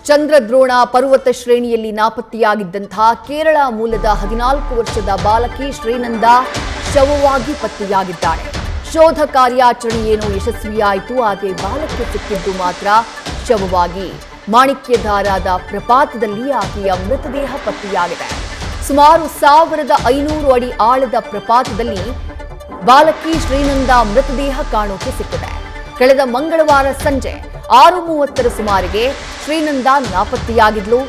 ಚಂದ್ರದ್ರೋಣ ಪರ್ವತ ಶ್ರೇಣಿಯಲ್ಲಿ ನಾಪತ್ತೆಯಾಗಿದ್ದಂತಹ ಕೇರಳ ಮೂಲದ 14 ವರ್ಷದ ಬಾಲಕಿ ಶ್ರೀನಂದ ಶವವಾಗಿ ಪತ್ತೆಯಾಗಿದ್ದಾಳೆ. ಶೋಧ ಕಾರ್ಯಾಚರಣೆಯೇನೋ ಯಶಸ್ವಿಯಾಯಿತು. ಆಕೆ ಬಾಲಕಿ ಸಿಕ್ಕಿದ್ದು ಮಾತ್ರ ಶವವಾಗಿ ಮಾಣಿಕ್ಯಧಾರಾದ ಪ್ರಪಾತದಲ್ಲಿ ಆಕೆಯ ಮೃತದೇಹ ಪತ್ತೆಯಾಗಿದೆ. ಸುಮಾರು 1500 ಅಡಿ ಆಳದ ಪ್ರಪಾತದಲ್ಲಿ ಬಾಲಕಿ ಶ್ರೀನಂದ ಮೃತದೇಹ ಕಾಣೋಕೆ ಸಿಕ್ಕಿದೆ. ಕಳೆದ ಮಂಗಳವಾರ ಸಂಜೆ 6:30 ಸುಮಾರಿಗೆ ಶ್ರೀನಂದ ನಾಪತ್ತೆಯಾಗಿದ್ಲು.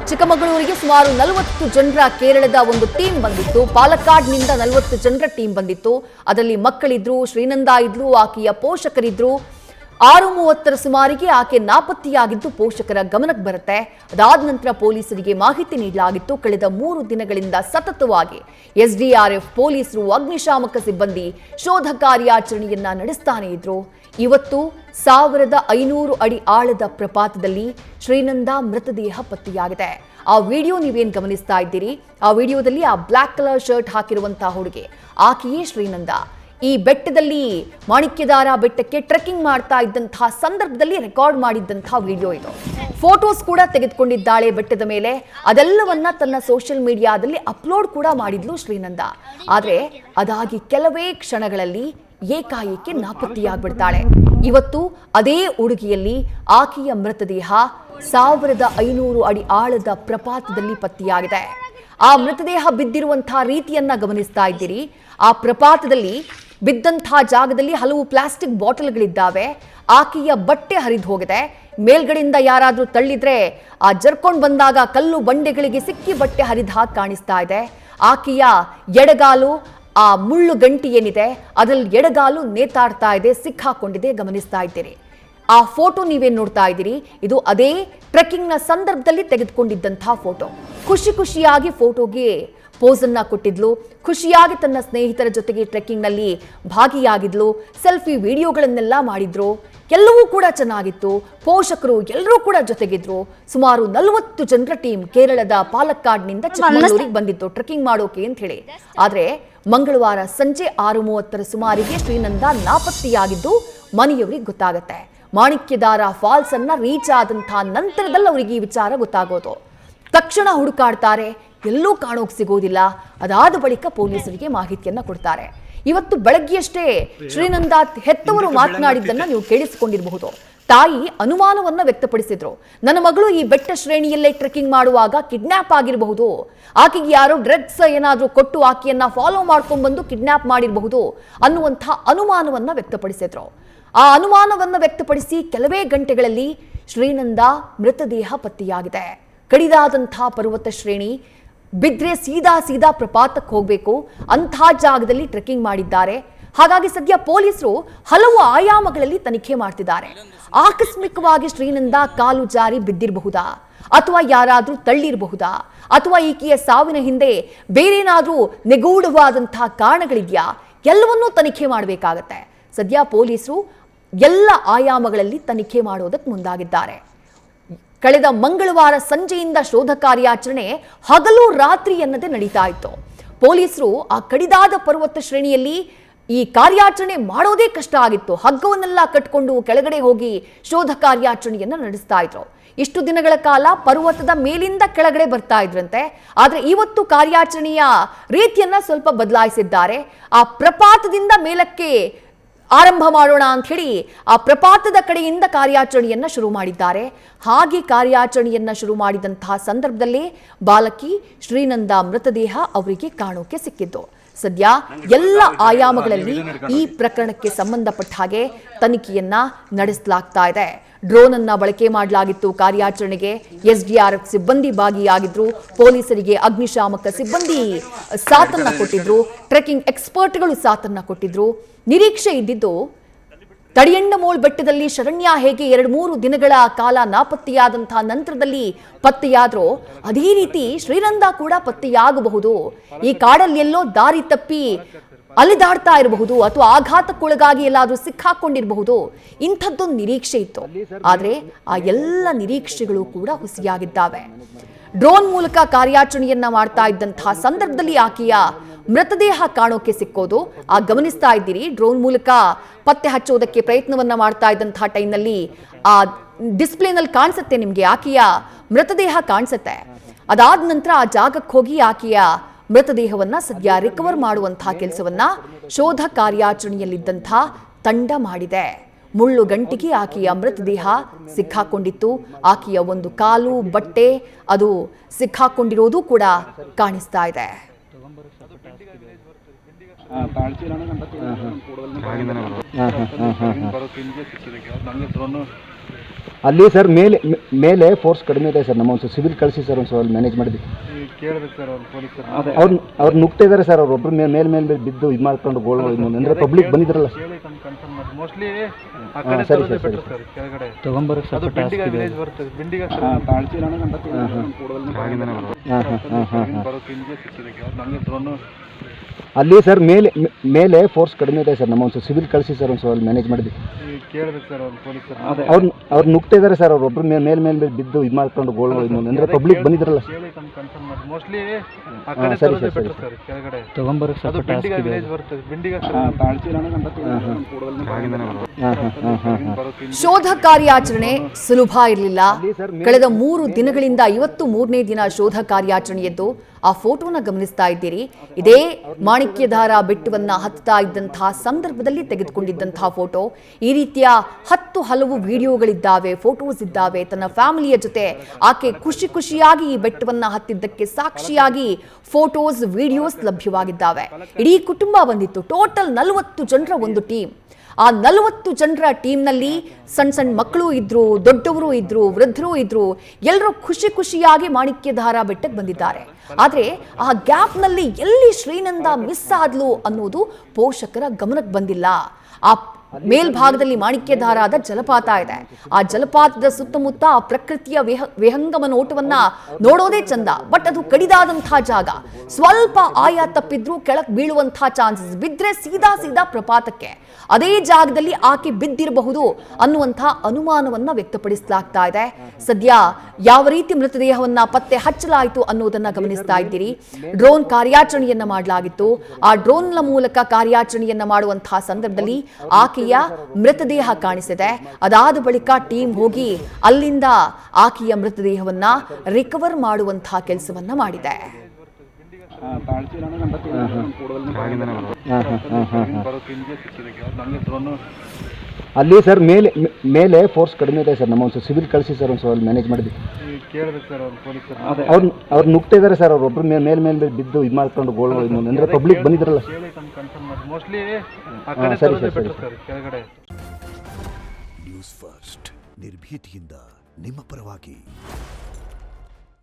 ಚಿಕ್ಕಮಗಳೂರಿಗೆ ಸುಮಾರು 40 ಜನರ ಕೇರಳದ ಒಂದು ಟೀಮ್ ಬಂದಿತ್ತು. ಪಾಲಕ್ಕಾಡ್ನಿಂದ 40 ಜನರ ಟೀಮ್ ಬಂದಿತ್ತು. ಅದರಲ್ಲಿ ಮಕ್ಕಳಿದ್ರು, ಶ್ರೀನಂದ ಇದ್ಲು, ಆಕೆಯ ಪೋಷಕರಿದ್ರು. 6:30 ಸುಮಾರಿಗೆ ಆಕೆ ನಾಪತ್ತೆಯಾಗಿದ್ದು ಪೋಷಕರ ಗಮನಕ್ಕೆ ಬರುತ್ತೆ. ಅದಾದ ನಂತರ ಪೊಲೀಸರಿಗೆ ಮಾಹಿತಿ ನೀಡಲಾಗಿತ್ತು. ಕಳೆದ 3 ದಿನಗಳಿಂದ ಸತತವಾಗಿ SDRF ಪೊಲೀಸರು, ಅಗ್ನಿಶಾಮಕ ಸಿಬ್ಬಂದಿ ಶೋಧ ಕಾರ್ಯಾಚರಣೆಯನ್ನ ನಡೆಸ್ತಾನೆ ಇದ್ರು. ಇವತ್ತು 1500 ಅಡಿ ಆಳದ ಪ್ರಪಾತದಲ್ಲಿ ಶ್ರೀನಂದ ಮೃತದೇಹ ಪತ್ತೆಯಾಗಿದೆ. ಆ ವಿಡಿಯೋ ನೀವೇನ್ ಗಮನಿಸ್ತಾ ಇದ್ದೀರಿ, ಆ ವಿಡಿಯೋದಲ್ಲಿ ಆ ಬ್ಲಾಕ್ ಕಲರ್ ಶರ್ಟ್ ಹಾಕಿರುವಂತಹ ಹುಡುಗಿ ಆಕೆಯೇ ಶ್ರೀನಂದ. ಈ ಬೆಟ್ಟದಲ್ಲಿ ಮಾಣಿಕ್ಯಧಾರ ಬೆಟ್ಟಕ್ಕೆ ಟ್ರೆಕ್ಕಿಂಗ್ ಮಾಡ್ತಾ ಇದ್ದಂತಹ ಸಂದರ್ಭದಲ್ಲಿ ರೆಕಾರ್ಡ್ ಮಾಡಿದ್ದಂತಹ ವಿಡಿಯೋ ಇದು. ಫೋಟೋಸ್ ಕೂಡ ತೆಗೆದುಕೊಂಡಿದ್ದಾಳೆ ಬೆಟ್ಟದ ಮೇಲೆ. ಅದೆಲ್ಲವನ್ನ ತನ್ನ ಸೋಷಿಯಲ್ ಮೀಡಿಯಾದಲ್ಲಿ ಅಪ್ಲೋಡ್ ಕೂಡ ಮಾಡಿದ್ಲು ಶ್ರೀನಂದ. ಆದ್ರೆ ಅದಾಗಿ ಕೆಲವೇ ಕ್ಷಣಗಳಲ್ಲಿ ಏಕಾಏಕಿ ನಾಪತ್ತೆಯಾಗ್ಬಿಡ್ತಾಳೆ. ಇವತ್ತು ಅದೇ ಉಡುಗೆಯಲ್ಲಿ ಆಕೆಯ ಮೃತದೇಹ 1500 ಅಡಿ ಆಳದ ಪ್ರಪಾತದಲ್ಲಿ ಪತ್ತೆಯಾಗಿದೆ. ಆ ಮೃತದೇಹ ಬಿದ್ದಿರುವಂತಹ ರೀತಿಯನ್ನ ಗಮನಿಸ್ತಾ ಇದ್ದೀರಿ. ಆ ಪ್ರಪಾತದಲ್ಲಿ ಬಿದ್ದಂತಹ ಜಾಗದಲ್ಲಿ ಹಲವು ಪ್ಲಾಸ್ಟಿಕ್ ಬಾಟಲ್ಗಳಿದ್ದಾವೆ. ಆಕೆಯ ಬಟ್ಟೆ ಹರಿದು ಹೋಗಿದೆ. ಮೇಲ್ಗಡೆಯಿಂದ ಯಾರಾದ್ರೂ ತಳ್ಳಿದ್ರೆ ಆ ಜರ್ಕೊಂಡು ಬಂದಾಗ ಕಲ್ಲು ಬಂಡೆಗಳಿಗೆ ಸಿಕ್ಕಿ ಬಟ್ಟೆ ಹರಿದ ಹಾಗೆ ಕಾಣಿಸ್ತಾ ಇದೆ. ಆಕೆಯ ಎಡಗಾಲು, ಆ ಮುಳ್ಳು ಗಂಟಿ ಏನಿದೆ ಅದರಲ್ಲಿ ಎಡಗಾಲು ನೇತಾಡ್ತಾ ಇದೆ, ಸಿಕ್ಕಾಕೊಂಡಿದೆ, ಗಮನಿಸ್ತಾ ಇದ್ದೀರಿ. ಆ ಫೋಟೋ ನೀವೇನ್ ನೋಡ್ತಾ ಇದ್ದೀರಿ, ಇದು ಅದೇ ಟ್ರೆಕ್ಕಿಂಗ್ ನ ಸಂದರ್ಭದಲ್ಲಿ ತೆಗೆದುಕೊಂಡಿದ್ದಂತಹ ಫೋಟೋ. ಖುಷಿಯಾಗಿ ಫೋಟೋಗೆ ಪೋಸ್ ಅನ್ನ ಕೊಟ್ಟಿದ್ಲು. ಖುಷಿಯಾಗಿ ತನ್ನ ಸ್ನೇಹಿತರ ಜೊತೆಗೆ ಟ್ರೆಕ್ಕಿಂಗ್ ನಲ್ಲಿ ಭಾಗಿಯಾಗಿದ್ಲು. ಸೆಲ್ಫಿ ವಿಡಿಯೋಗಳನ್ನೆಲ್ಲ ಮಾಡಿದ್ರು. ಎಲ್ಲವೂ ಕೂಡ ಚೆನ್ನಾಗಿತ್ತು. ಪೋಷಕರು ಎಲ್ಲರೂ ಕೂಡ ಜೊತೆಗಿದ್ರು. ಸುಮಾರು 40 ಜನರ ಟೀಮ್ ಕೇರಳದ ಪಾಲಕ್ಕಾಡ್ನಿಂದ ಚಿಕ್ಕಮಗಳೂರಿಗೆ ಬಂದಿತ್ತು ಟ್ರೆಕ್ಕಿಂಗ್ ಮಾಡೋಕೆ ಅಂತ ಹೇಳಿ. ಆದ್ರೆ ಮಂಗಳವಾರ ಸಂಜೆ 6:30 ಸುಮಾರಿಗೆ ಶ್ರೀನಂದ ನಾಪತ್ತೆಯಾಗಿದ್ದು ಮನೆಯವರಿಗೆ ಗೊತ್ತಾಗತ್ತೆ. ಮಾಣಿಕ್ಯಧಾರ ಫಾಲ್ಸ್ ಅನ್ನ ರೀಚ್ ಆದಂತಹ ನಂತರದಲ್ಲಿ ಅವರಿಗೆ ಈ ವಿಚಾರ ಗೊತ್ತಾಗೋದು. ತಕ್ಷಣ ಹುಡುಕಾಡ್ತಾರೆ, ಎಲ್ಲೂ ಕಾಣೋಕ್ ಸಿಗೋದಿಲ್ಲ. ಅದಾದ ಬಳಿಕ ಪೊಲೀಸರಿಗೆ ಮಾಹಿತಿಯನ್ನ ಕೊಡ್ತಾರೆ. ಇವತ್ತು ಬೆಳಗ್ಗೆಯಷ್ಟೇ ಶ್ರೀನಂದ ಹೆತ್ತವರು ಮಾತನಾಡಿದ್ದನ್ನ ನೀವು ಕೇಳಿಸಿಕೊಂಡಿರಬಹುದು. ತಾಯಿ ಅನುಮಾನವನ್ನ ವ್ಯಕ್ತಪಡಿಸಿದ್ರು. ನನ್ನ ಮಗಳು ಈ ಬೆಟ್ಟ ಶ್ರೇಣಿಯಲ್ಲೇ ಟ್ರೆಕ್ಕಿಂಗ್ ಮಾಡುವಾಗ ಕಿಡ್ನಾಪ್ ಆಗಿರಬಹುದು, ಆಕೆಗೆ ಯಾರೋ ಡ್ರಗ್ಸ್ ಏನಾದ್ರೂ ಕೊಟ್ಟು ಆಕೆಯನ್ನ ಫಾಲೋ ಮಾಡ್ಕೊಂಡು ಬಂದು ಕಿಡ್ನಾಪ್ ಮಾಡಿರಬಹುದು ಅನ್ನುವಂತಹ ಅನುಮಾನವನ್ನ ವ್ಯಕ್ತಪಡಿಸಿದ್ರು. ಆ ಅನುಮಾನವನ್ನ ವ್ಯಕ್ತಪಡಿಸಿ ಕೆಲವೇ ಗಂಟೆಗಳಲ್ಲಿ ಶ್ರೀನಂದ ಮೃತದೇಹ ಪತ್ತೆಯಾಗಿದೆ. ಕಡಿದಾದಂತಹ ಪರ್ವತ ಶ್ರೇಣಿ, ಬಿದ್ರೆ ಸೀದಾ ಪ್ರಪಾತಕ್ಕೆ ಹೋಗಬೇಕು, ಅಂಥ ಜಾಗದಲ್ಲಿ ಟ್ರೆಕ್ಕಿಂಗ್ ಮಾಡಿದ್ದಾರೆ. ಹಾಗಾಗಿ ಸದ್ಯ ಪೊಲೀಸರು ಹಲವು ಆಯಾಮಗಳಲ್ಲಿ ತನಿಖೆ ಮಾಡ್ತಿದ್ದಾರೆ. ಆಕಸ್ಮಿಕವಾಗಿ ಶ್ರೀನಂದ ಕಾಲು ಜಾರಿ ಬಿದ್ದಿರಬಹುದಾ, ಅಥವಾ ಯಾರಾದ್ರೂ ತಳ್ಳಿರಬಹುದಾ, ಅಥವಾ ಈಕೆಯ ಸಾವಿನ ಹಿಂದೆ ಬೇರೇನಾದ್ರೂ ನಿಗೂಢವಾದಂತಹ ಕಾರಣಗಳಿದೆಯಾ, ಎಲ್ಲವನ್ನೂ ತನಿಖೆ ಮಾಡಬೇಕಾಗತ್ತೆ. ಸದ್ಯ ಪೊಲೀಸರು ಎಲ್ಲ ಆಯಾಮಗಳಲ್ಲಿ ತನಿಖೆ ಮಾಡೋದಕ್ಕೆ ಮುಂದಾಗಿದ್ದಾರೆ. ಕಳೆದ ಮಂಗಳವಾರ ಸಂಜೆಯಿಂದ ಶೋಧ ಕಾರ್ಯಾಚರಣೆ ಹಗಲು ರಾತ್ರಿ ಎನ್ನದೇ ನಡೀತಾ ಇತ್ತು. ಪೊಲೀಸರು ಆ ಕಡಿದಾದ ಪರ್ವತ ಶ್ರೇಣಿಯಲ್ಲಿ ಈ ಕಾರ್ಯಾಚರಣೆ ಮಾಡೋದೇ ಕಷ್ಟ ಆಗಿತ್ತು. ಹಗ್ಗವನ್ನೆಲ್ಲ ಕಟ್ಕೊಂಡು ಕೆಳಗಡೆ ಹೋಗಿ ಶೋಧ ಕಾರ್ಯಾಚರಣೆಯನ್ನ ನಡೆಸ್ತಾ ಇದ್ರು. ಇಷ್ಟು ದಿನಗಳ ಕಾಲ ಪರ್ವತದ ಮೇಲಿಂದ ಕೆಳಗಡೆ ಬರ್ತಾ ಇದ್ರಂತೆ. ಆದ್ರೆ ಇವತ್ತು ಕಾರ್ಯಾಚರಣೆಯ ರೀತಿಯನ್ನ ಸ್ವಲ್ಪ ಬದಲಾಯಿಸಿದ್ದಾರೆ. ಆ ಪ್ರಪಾತದಿಂದ ಮೇಲಕ್ಕೆ ಆರಂಭ ಮಾಡೋಣ ಅಂತ ಹೇಳಿ ಆ ಪ್ರಪಾತದ ಕಡೆಯಿಂದ ಕಾರ್ಯಾಚರಣೆಯನ್ನ ಶುರು ಮಾಡಿದ್ದಾರೆ. ಹಾಗೆ ಕಾರ್ಯಾಚರಣೆಯನ್ನ ಶುರು ಮಾಡಿದಂತಹ ಸಂದರ್ಭದಲ್ಲೇ ಬಾಲಕಿ ಶ್ರೀನಂದ ಮೃತದೇಹ ಅವರಿಗೆ ಕಾಣೋಕೆ ಸಿಕ್ಕಿದ್ದು. ಸದ್ಯ ಎಲ್ಲ ಆಯಾಮಗಳಲ್ಲಿ ಈ ಪ್ರಕರಣಕ್ಕೆ ಸಂಬಂಧಪಟ್ಟ ಹಾಗೆ ತನಿಖೆಯನ್ನ ನಡೆಸಲಾಗ್ತಾ ಇದೆ. ಡ್ರೋನ್ ಅನ್ನ ಬಳಕೆ ಮಾಡಲಾಗಿತ್ತು ಕಾರ್ಯಾಚರಣೆಗೆ. SDRF ಸಿಬ್ಬಂದಿ ಭಾಗಿಯಾಗಿದ್ರು. ಪೊಲೀಸರಿಗೆ ಅಗ್ನಿಶಾಮಕ ಸಿಬ್ಬಂದಿ ಸಾಥನ್ನ ಕೊಟ್ಟಿದ್ರು. ಟ್ರೆಕ್ಕಿಂಗ್ ಎಕ್ಸ್ಪರ್ಟ್ಗಳು ಸಾಥನ್ನ ಕೊಟ್ಟಿದ್ರು. ನಿರೀಕ್ಷೆ ಇದ್ದಿದ್ದು ತಡಿಯಂಡಮೋಳ್ ಬೆಟ್ಟದಲ್ಲಿ ಶರಣ್ಯ ಹೇಗೆ 2-3 ದಿನಗಳ ಕಾಲ ನಾಪತ್ತೆಯಾದಂತಹ ನಂತರದಲ್ಲಿ ಪತ್ತೆಯಾದ್ರೋ ಅದೇ ರೀತಿ ಶ್ರೀನಂದ ಕೂಡ ಪತ್ತೆಯಾಗಬಹುದು. ಈ ಕಾಡಲ್ಲಿ ಎಲ್ಲೋ ದಾರಿ ತಪ್ಪಿ ಅಲಿದಾಡ್ತಾ ಇರಬಹುದು, ಅಥವಾ ಆಘಾತಕ್ಕೊಳಗಾಗಿ ಎಲ್ಲಾದ್ರೂ ಸಿಕ್ಕಾಕೊಂಡಿರಬಹುದು. ಇಂಥದ್ದೊಂದು ನಿರೀಕ್ಷೆ ಇತ್ತು. ಆದ್ರೆ ಆ ಎಲ್ಲ ನಿರೀಕ್ಷೆಗಳು ಕೂಡ ಹುಸಿಯಾಗಿದ್ದಾವೆ. ಡ್ರೋನ್ ಮೂಲಕ ಕಾರ್ಯಾಚರಣೆಯನ್ನ ಮಾಡ್ತಾ ಇದ್ದಂತಹ ಸಂದರ್ಭದಲ್ಲಿ ಆಕೆಯ ಮೃತದೇಹ ಕಾಣೋಕೆ ಸಿಕ್ಕೋದು ಆ ಗಮನಿಸ್ತಾ ಇದ್ದೀರಿ. ಡ್ರೋನ್ ಮೂಲಕ ಪತ್ತೆ ಹಚ್ಚೋದಕ್ಕೆ ಪ್ರಯತ್ನವನ್ನ ಮಾಡ್ತಾ ಇದ್ದಂತಹ ಟೈಮ್ನಲ್ಲಿ ಆ ಡಿಸ್ಪ್ಲೇನಲ್ಲಿ ಕಾಣಿಸುತ್ತೆ ನಿಮಗೆ ಆಕೆಯ ಮೃತದೇಹ ಕಾಣಿಸುತ್ತೆ. ಅದಾದ ನಂತರ ಆ ಜಾಗಕ್ಕೆ ಹೋಗಿ ಆಕೆಯ ಮೃತದೇಹವನ್ನ ಸದ್ಯ ರಿಕವರ್ ಮಾಡುವಂತಹ ಕೆಲಸವನ್ನ ಶೋಧ ಕಾರ್ಯಾಚರಣೆಯಲ್ಲಿದ್ದಂಥ ತಂಡ ಮಾಡಿದೆ. ಮುಳ್ಳು ಗಂಟಿಗೆ ಆಕೆಯ ಮೃತದೇಹ ಸಿಕ್ಕಾಕೊಂಡಿತ್ತು. ಆಕೆಯ ಒಂದು ಕಾಲು ಬಟ್ಟೆ ಅದು ಸಿಕ್ಕಾಕೊಂಡಿರೋದು ಕೂಡ ಕಾಣಿಸ್ತಾ ಇದೆ. ಅಲ್ಲಿ ಸರ್ ಮೇಲೆ ಫೋರ್ಸ್ ಕಡಿಮೆ ಇದೆ ಸರ್. ನಮ್ಮ ಒಂದು ಸಿವಿಲ್ ಕಳಿಸಿ ಸರ್, ಒಂದು ಅಲ್ಲಿ ಮ್ಯಾನೇಜ್ ಮಾಡಿದ್ವಿ. ಅವ್ರು ನುಗ್ತಾ ಇದ್ದಾರೆ ಸರ್. ಅವ್ರು ಒಬ್ಬರು ಮೇಲೆ ಬಿದ್ದು ಇದು ಮಾಡ್ಕೊಂಡು ಗೋಳು ಅಂದರೆ ಪಬ್ಲಿಕ್ ಬಂದಿದ್ರಲ್ಲ. ಸರಿ ಸರ್ ಸರಿ ಅಲ್ಲಿ ಸರ್ ಮೇಲೆ ಫೋರ್ಸ್ ಕಡಿಮೆ ಇದೆ ಸರ್. ನಮ್ಮ ಒಂದು ಸಿವಿಲ್ ಕಳಿಸಿ ಸರ್, ಒಂದು ಅಲ್ಲಿ ಮ್ಯಾನೇಜ್ ಮಾಡಿದ್ವಿ. ಅವ್ರು ನುಗ್ತಾ ಇದ್ದಾರೆ ಸರ್. ಅವ್ರು ಒಬ್ಬರು ಮೇಲೆ ಬಿದ್ದು ಇದು ಮಾಡ್ಕೊಂಡು ಗೋಳು ಅಂದರೆ ಪಬ್ಲಿಕ್ ಬಂದಿದ್ರಲ್ಲ. ಸರಿ ಸರ್ ಸರಿ ಶೋಧ ಕಾರ್ಯಾಚರಣೆ ಸುಲಭ ಇರಲಿಲ್ಲ. ಕಳೆದ 3 ದಿನಗಳಿಂದ 53ನೇ ದಿನ ಶೋಧ ಕಾರ್ಯಾಚರಣೆಯದ್ದು. ಆ ಫೋಟೋನ ಗಮನಿಸ್ತಾ ಇದ್ದೀರಿ. ಇದೇ ಮಾಣಿಕ್ಯಧಾರ ಬೆಟ್ಟವನ್ನ ಹತ್ತಾ ಇದ್ದಂತಹ ಸಂದರ್ಭದಲ್ಲಿ ತೆಗೆದುಕೊಂಡಿದ್ದಂತಹ ಫೋಟೋ. ಈ ರೀತಿಯ 10 ಹಲವು ವಿಡಿಯೋಗಳಿದ್ದಾವೆ, ಫೋಟೋಸ್ ಇದ್ದಾವೆ. ತನ್ನ ಫ್ಯಾಮಿಲಿಯ ಜೊತೆ ಆಕೆ ಖುಷಿಯಾಗಿ ಈ ಬೆಟ್ಟವನ್ನ ಹತ್ತಿದ್ದಕ್ಕೆ ಸಾಕ್ಷಿಯಾಗಿ ಫೋಟೋಸ್, ವಿಡಿಯೋಸ್ ಲಭ್ಯವಾಗಿದ್ದಾವೆ. ಇಡೀ ಕುಟುಂಬ ಬಂದಿತ್ತು. ಟೋಟಲ್ 40 ಜನರ ಒಂದು ಟೀಮ್. ಆ 40 ಜನರ ಟೀಮ್ನಲ್ಲಿ ಸಣ್ಣ ಮಕ್ಕಳು ಇದ್ರು, ದೊಡ್ಡವರು ಇದ್ರು, ವೃದ್ಧರು ಇದ್ರು. ಎಲ್ಲರೂ ಖುಷಿಯಾಗಿ ಮಾಣಿಕ್ಯಧಾರ ಬೆಟ್ಟಕ್ಕೆ ಬಂದಿದ್ದಾರೆ. ಆದರೆ ಆ ಗ್ಯಾಪ್ನಲ್ಲಿ ಎಲ್ಲಿ ಶ್ರೀನಂದ ಮಿಸ್ ಆದ್ಲು ಅನ್ನೋದು ಪೋಷಕರ ಗಮನಕ್ಕೆ ಬಂದಿಲ್ಲ. ಆ ಮೇಲ್ಭಾಗದಲ್ಲಿ ಮಾಣಿಕ್ಯಧಾರದ ಜಲಪಾತ ಇದೆ. ಆ ಜಲಪಾತದ ಸುತ್ತಮುತ್ತ ಆ ಪ್ರಕೃತಿಯ ವಿಹಂಗಮ ನೋಟವನ್ನ ನೋಡೋದೇ ಚಂದ. ಬಟ್ ಅದು ಕಡಿದಾದಂತಹ ಜಾಗ. ಸ್ವಲ್ಪ ಆಯ ತಪ್ಪಿದ್ರು ಕೆಳಗೆ ಬೀಳುವಂತಹ ಚಾನ್ಸಸ್, ಬಿದ್ರೆ ಸೀದಾ ಪ್ರಪಾತಕ್ಕೆ. ಅದೇ ಜಾಗದಲ್ಲಿ ಆಕೆ ಬಿದ್ದಿರಬಹುದು ಅನ್ನುವಂತಹ ಅನುಮಾನವನ್ನ ವ್ಯಕ್ತಪಡಿಸಲಾಗ್ತಾ ಇದೆ. ಸದ್ಯ ಯಾವ ರೀತಿ ಮೃತದೇಹವನ್ನ ಪತ್ತೆ ಹಚ್ಚಲಾಯಿತು ಅನ್ನೋದನ್ನ ಗಮನಿಸ್ತಾ ಇದ್ದೀರಿ. ಡ್ರೋನ್ ಕಾರ್ಯಾಚರಣೆಯನ್ನ ಮಾಡಲಾಗಿತ್ತು. ಆ ಡ್ರೋನ್ನ ಮೂಲಕ ಕಾರ್ಯಾಚರಣೆಯನ್ನ ಮಾಡುವಂತಹ ಸಂದರ್ಭದಲ್ಲಿ ಆಕೆಯ ಮೃತದೇಹ ಕಾಣಿಸಿದೆ. ಅದಾದ ಬಳಿಕ ಟೀಮ್ ಹೋಗಿ ಅಲ್ಲಿಂದ ಆಕೆಯ ಮೃತದೇಹವನ್ನ ರಿಕವರ್ ಮಾಡುವಂತಹ ಕೆಲಸವನ್ನ ಮಾಡಿದೆ. ಅಲ್ಲಿ ಸರ್ ಮೇಲೆ ಫೋರ್ಸ್ ಕಡಿಮೆ ಇದೆ ಸರ್. ನಮ್ಮ ಒಂದು ಸಿವಿಲ್ ಕಳಿಸಿ ಸರ್, ಒಂದು ಅಲ್ಲಿ ಮ್ಯಾನೇಜ್ ಮಾಡಿದ್ವಿ. ಅವ್ರು ನ್ನುಗ್ತಾ ಇದ್ದಾರೆ ಸರ್. ಅವ್ರು ಒಬ್ಬರು ಮೇಲೆ ಬಿದ್ದು ಇದು ಮಾಡ್ಕೊಂಡು ಗೋಳು ಅಂದರೆ ಪಬ್ಲಿಕ್ ಬಂದಿದ್ರಲ್ಲ. ಸರಿ ಸರ್ ಸರಿ ನ್ಯೂಸ್ ಫಸ್ಟ್ ನಿರ್ಭೀತಿಯಿಂದ ನಿಮ್ಮ ಪರವಾಗಿ.